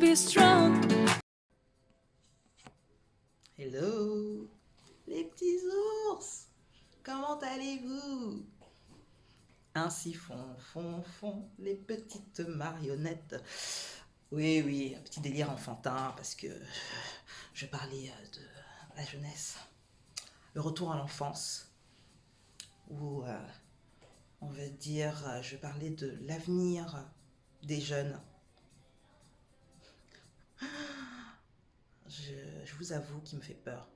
be strong. Hello, les petits ours, comment allez-vous? Ainsi font les petites marionnettes. Oui, oui, un petit délire enfantin parce que je parlais de la jeunesse, le retour à l'enfance, ou on va dire, je parlais de l'avenir des jeunes. Je vous avoue qu'il me fait peur.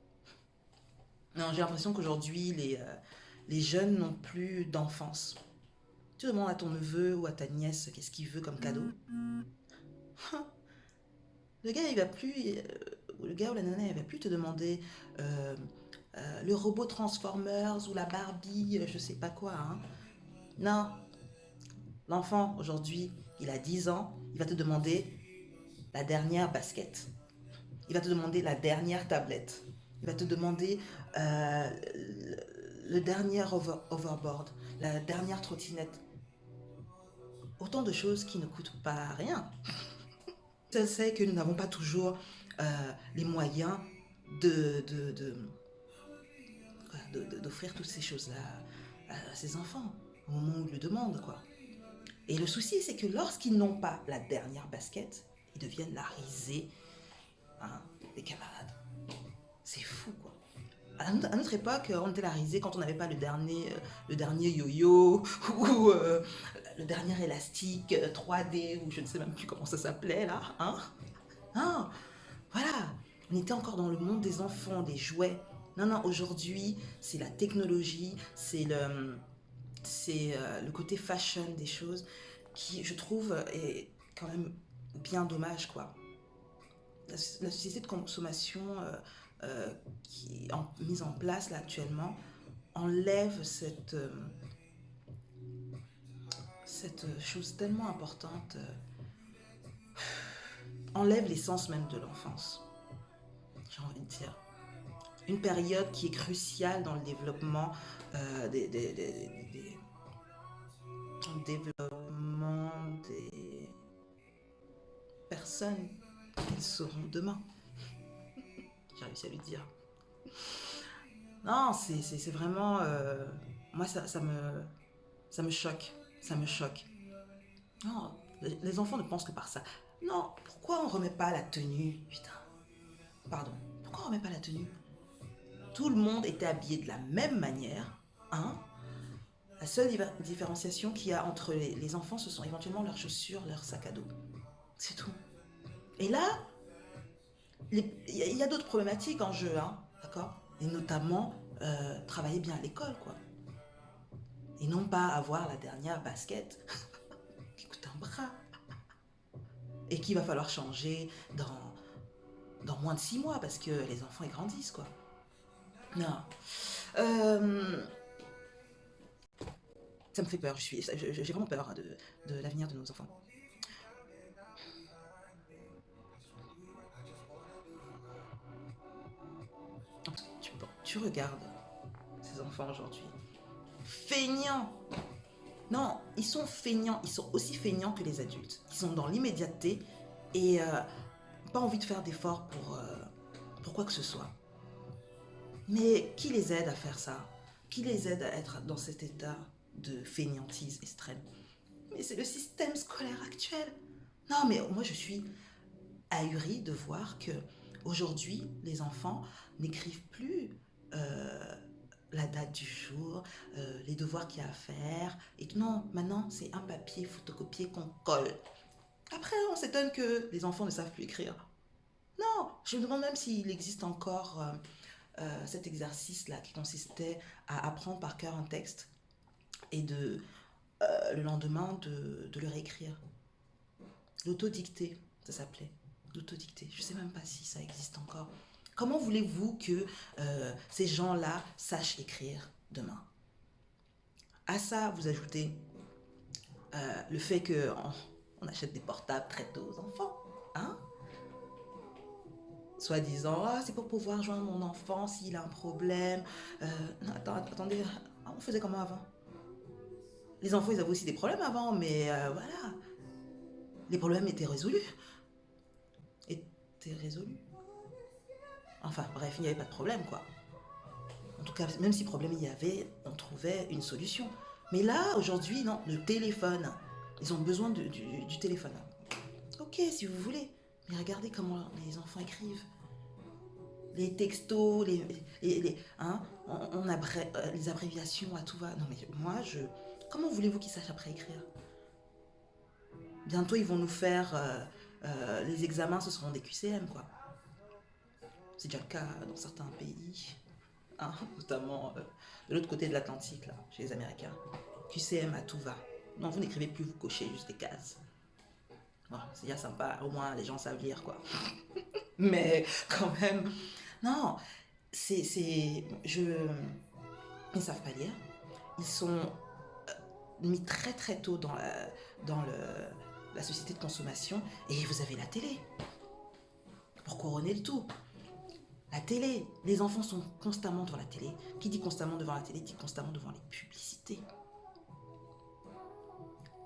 Non, j'ai l'impression qu'aujourd'hui, les jeunes n'ont plus d'enfance. Tu demandes à ton neveu ou à ta nièce qu'est-ce qu'il veut comme cadeau. Le gars, il va plus, le gars ou la nana, il va plus te demander euh, le robot Transformers ou la Barbie, je sais pas quoi. Hein. Non, l'enfant aujourd'hui, il a 10 ans, il va te demander la dernière basket. Il va te demander la dernière tablette. Il va te demander le dernier overboard, la dernière trottinette. Autant de choses qui ne coûtent pas rien. Je sais que nous n'avons pas toujours les moyens de, de, de, d'offrir toutes ces choses-là à ses enfants au moment où ils le demandent, quoi. Et le souci, c'est que lorsqu'ils n'ont pas la dernière basket, ils deviennent la risée, hein, des camarades. C'est fou, quoi. À notre époque, on était la risée quand on n'avait pas le dernier yo-yo ou le dernier élastique 3D ou je ne sais même plus comment ça s'appelait là. Hein. Hein. Voilà, on était encore dans le monde des enfants, des jouets. Non, non, aujourd'hui, c'est la technologie, c'est le côté fashion des choses qui, je trouve, est quand même bien dommage, quoi. La société de consommation qui est mise en place là actuellement enlève cette chose tellement importante, enlève l'essence même de l'enfance, j'ai envie de dire. Une période qui est cruciale dans le développement développement des personnes qu'elles seront demain. J'ai réussi à le dire. Non, c'est vraiment... moi, ça me choque. Ça me choque. Non, les enfants ne pensent que par ça. Non, pourquoi on remet pas la tenue? Putain, pardon. Pourquoi on remet pas la tenue? Tout le monde était habillé de la même manière. Hein. La seule différenciation qu'il y a entre les enfants, ce sont éventuellement leurs chaussures, leurs sacs à dos. C'est tout. Et là, il y a d'autres problématiques en jeu, hein, d'accord? Et notamment, travailler bien à l'école, quoi. Et non pas avoir la dernière basket qui coûte un bras. Et qu'il va falloir changer dans moins de 6 mois parce que les enfants ils grandissent, quoi. Non. Euh, ça me fait peur, j'ai vraiment peur hein, de l'avenir de nos enfants. Tu regardes ces enfants aujourd'hui. Feignants. Non, ils sont feignants. Ils sont aussi feignants que les adultes. Ils sont dans l'immédiateté et pas envie de faire d'efforts pour quoi que ce soit. Mais qui les aide à faire ça? Qui les aide à être dans cet état de fainéantise extrême? Mais c'est le système scolaire actuel. Non, mais moi je suis ahurie de voir que aujourd'hui les enfants n'écrivent plus euh, la date du jour, les devoirs qu'il y a à faire. Et non, maintenant c'est un papier photocopié qu'on colle. Après, on s'étonne que les enfants ne savent plus écrire. Non, je me demande même s'il existe encore cet exercice-là qui consistait à apprendre par cœur un texte et le lendemain de le réécrire. L'autodictée, ça s'appelait. L'autodictée. Je ne sais même pas si ça existe encore. Comment voulez-vous que ces gens-là sachent écrire demain? À ça, vous ajoutez le fait qu'on achète des portables très tôt aux enfants. Hein? Soi-disant, ah, c'est pour pouvoir joindre mon enfant s'il a un problème. Non, attendez, on faisait comment avant? Les enfants, ils avaient aussi des problèmes avant, mais voilà, les problèmes étaient résolus. C'était résolu. Enfin, bref, il n'y avait pas de problème, quoi. En tout cas, même si problème il y avait, on trouvait une solution. Mais là, aujourd'hui, non, le téléphone. Ils ont besoin du téléphone. Ok, si vous voulez. Mais regardez comment les enfants écrivent. Les textos, hein, les abréviations à tout va. Non, mais moi, comment voulez-vous qu'ils sachent après écrire? Bientôt, ils vont nous faire... les examens, ce seront des QCM, quoi. C'est déjà le cas dans certains pays, hein, notamment de l'autre côté de l'Atlantique, là, chez les Américains. QCM à tout va. Non, vous n'écrivez plus, vous cochez juste des cases. Bon, c'est déjà sympa, au moins les gens savent lire, quoi. Mais quand même, non, ils ne savent pas lire. Ils sont mis très très tôt dans la société de consommation, et vous avez la télé pour couronner le tout. La télé, les enfants sont constamment devant la télé. Qui dit constamment devant la télé dit constamment devant les publicités.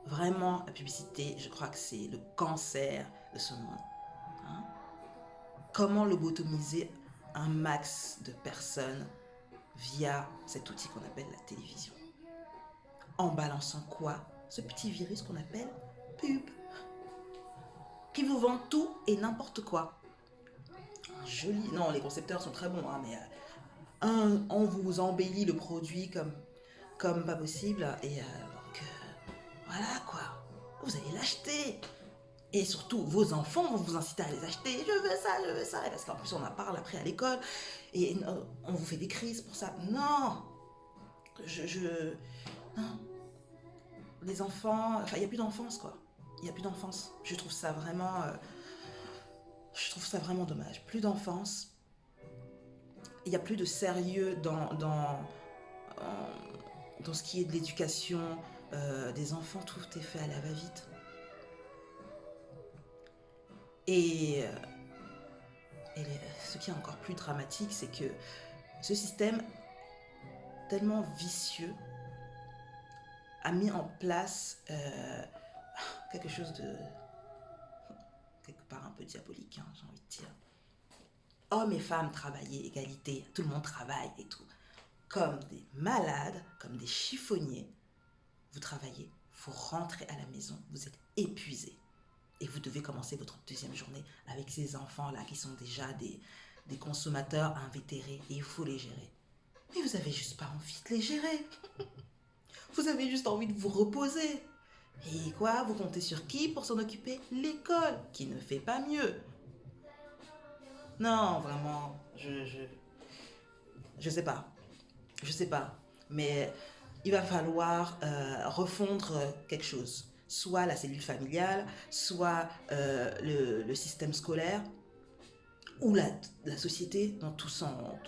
Vraiment, la publicité, je crois que c'est le cancer de ce monde. Hein? Comment lobotomiser un max de personnes via cet outil qu'on appelle la télévision? En balançant quoi? Ce petit virus qu'on appelle pub. Qui vous vend tout et n'importe quoi. Joli. Non, les concepteurs sont très bons, hein, mais on vous embellit le produit comme pas possible. Et donc, voilà quoi. Vous allez l'acheter. Et surtout, vos enfants vont vous inciter à les acheter. Je veux ça, je veux ça. Et parce qu'en plus, on en parle après à l'école. Et on vous fait des crises pour ça. Non. Non. Les enfants... Enfin, il n'y a plus d'enfance, quoi. Il n'y a plus d'enfance. Je trouve ça vraiment dommage. Plus d'enfance. Il n'y a plus de sérieux dans ce qui est de l'éducation des enfants. Tout est fait à la va-vite. Et ce qui est encore plus dramatique, c'est que ce système tellement vicieux a mis en place quelque chose de quelque part un peu diabolique, hein, j'ai envie de dire. Hommes et femmes travailler, égalité, tout le monde travaille et tout. Comme des malades, comme des chiffonniers, vous travaillez, vous rentrez à la maison, vous êtes épuisés. Et vous devez commencer votre deuxième journée avec ces enfants-là qui sont déjà des consommateurs invétérés et il faut les gérer. Mais vous avez juste pas envie de les gérer. Vous avez juste envie de vous reposer. Et quoi, vous comptez sur qui pour s'en occuper? L'école, qui ne fait pas mieux. Non, vraiment, je sais pas. Je sais pas. Mais il va falloir refondre quelque chose. Soit la cellule familiale, soit le système scolaire, ou la société dans tout son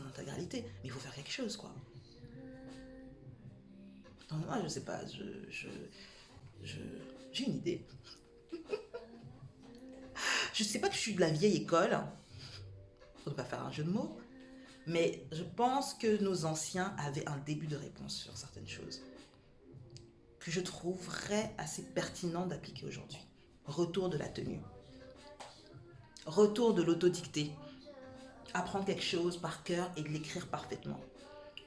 intégralité. Mais il faut faire quelque chose, quoi. Donc moi, je sais pas, j'ai une idée. Je sais pas que je suis de la vieille école, pour ne pas faire un jeu de mots, mais je pense que nos anciens avaient un début de réponse sur certaines choses que je trouverais assez pertinent d'appliquer aujourd'hui. Retour de la tenue. Retour de l'autodictée. Apprendre quelque chose par cœur et de l'écrire parfaitement.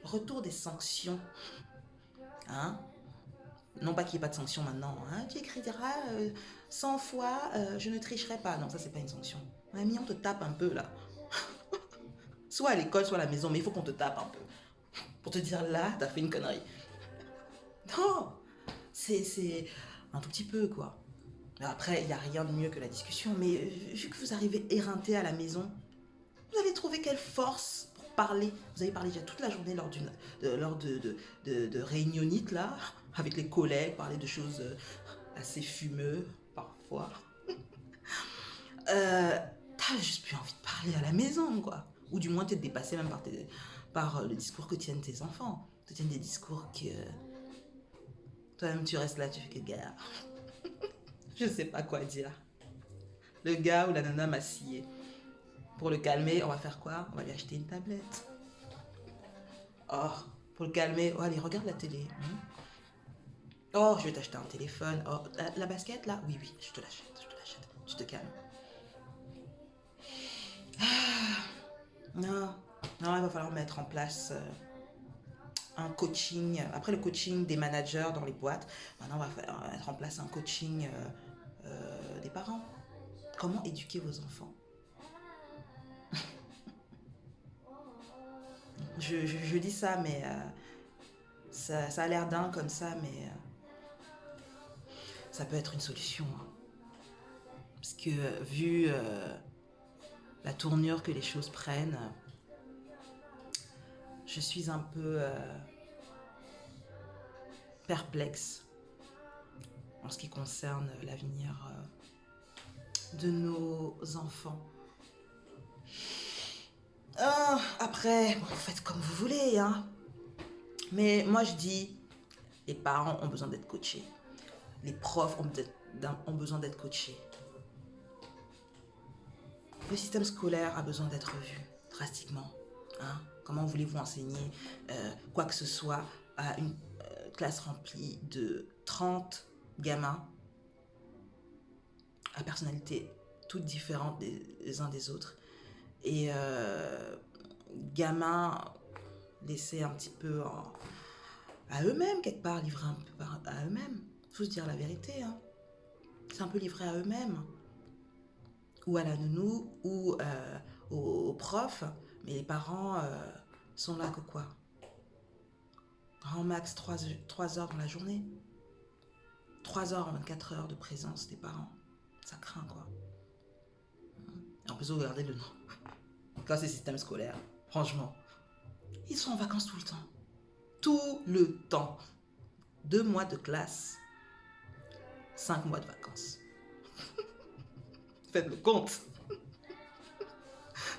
Retour des sanctions. Hein? Non pas qu'il n'y ait pas de sanctions maintenant. Hein? Tu écriras 100 fois je ne tricherai pas. Non, ça c'est pas une sanction. Mamie, on te tape un peu là. Soit à l'école, soit à la maison, mais il faut qu'on te tape un peu. Pour te dire là, t'as fait une connerie. Non, c'est un tout petit peu quoi. Après, il n'y a rien de mieux que la discussion, mais vu que vous arrivez éreinté à la maison, vous avez trouvé quelle force pour parler? Vous avez parlé déjà toute la journée lors de réunionites là, avec les collègues, parler de choses assez fumeuses parfois. T'as juste plus envie de parler à la maison quoi. Ou du moins t'es dépassé même par le discours que tiennent tes enfants. Tu tiennent des discours que toi-même tu restes là, tu fais que gars. Je sais pas quoi dire. Le gars ou la nana m'a scié. Pour le calmer, on va faire quoi? On va lui acheter une tablette. Oh, pour le calmer, oh allez, regarde la télé. Oh, je vais t'acheter un téléphone. Oh, la basket là? Oui, oui, je te l'achète. Tu te calmes. va falloir mettre en place un coaching. Après le coaching des managers dans les boîtes, maintenant, il va falloir mettre en place un coaching des parents. Comment éduquer vos enfants? Je dis ça, mais ça a l'air dingue comme ça, mais ça peut être une solution, hein. Parce que vu la tournure que les choses prennent, je suis un peu perplexe en ce qui concerne l'avenir de nos enfants. Après, bon, vous faites comme vous voulez, hein. Mais moi, je dis, les parents ont besoin d'être coachés. Les profs ont besoin d'être coachés. Le système scolaire a besoin d'être revu drastiquement, hein. Comment voulez-vous enseigner quoi que ce soit à une classe remplie de 30 gamins à personnalités toutes différentes les uns des autres et gamins laissés un petit peu à eux-mêmes quelque part, livrés un peu à eux-mêmes. Il faut se dire la vérité, hein. C'est un peu livré à eux-mêmes. Ou à la nounou, ou aux profs. Mais les parents sont là que quoi? Grand max 3 heures dans la journée. 3 heures en 24 heures de présence des parents. Ça craint, quoi. Et en plus, regardez le nom. Quand c'est système scolaire, franchement, ils sont en vacances tout le temps. Tout le temps. 2 mois de classe, 5 mois de vacances. Faites le compte.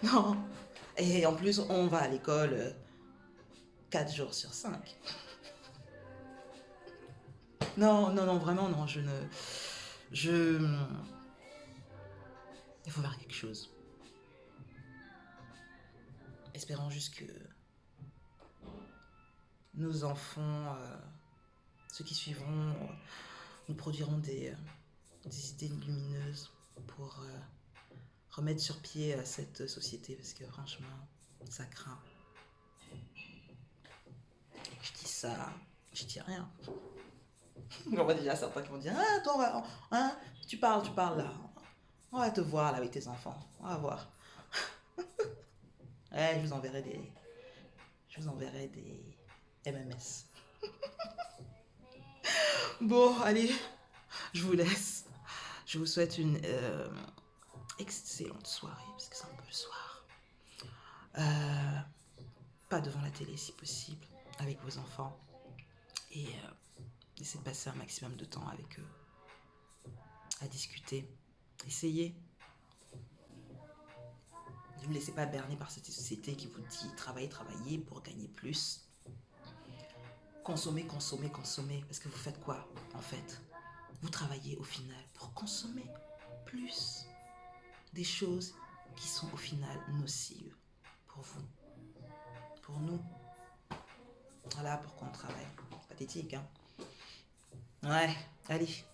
Non. Et en plus, on va à l'école 4 jours sur 5. Non, non, non, vraiment, non, il faut faire quelque chose. Espérons juste que nos enfants, ceux qui suivront, nous produiront des idées lumineuses pour remettre sur pied cette société, parce que franchement, ça craint. Je dis ça, je dis rien. On voit déjà certains qui vont dire, ah, toi, hein, tu parles là. On va te voir là avec tes enfants. On va voir. Ouais, je vous enverrai des MMS. Bon, allez, je vous laisse. Je vous souhaite une excellente soirée, parce que c'est un peu le soir. Pas devant la télé si possible, avec vos enfants. Et essayez de passer un maximum de temps avec eux, à discuter. Essayez. Ne vous laissez pas berner par cette société qui vous dit travaillez, travaillez pour gagner plus. Consommez, consommez, consommez. Parce que vous faites quoi, en fait? Vous travaillez au final pour consommer plus des choses qui sont au final nocives pour vous, pour nous. Voilà pourquoi on travaille. Pathétique, hein? Ouais, allez.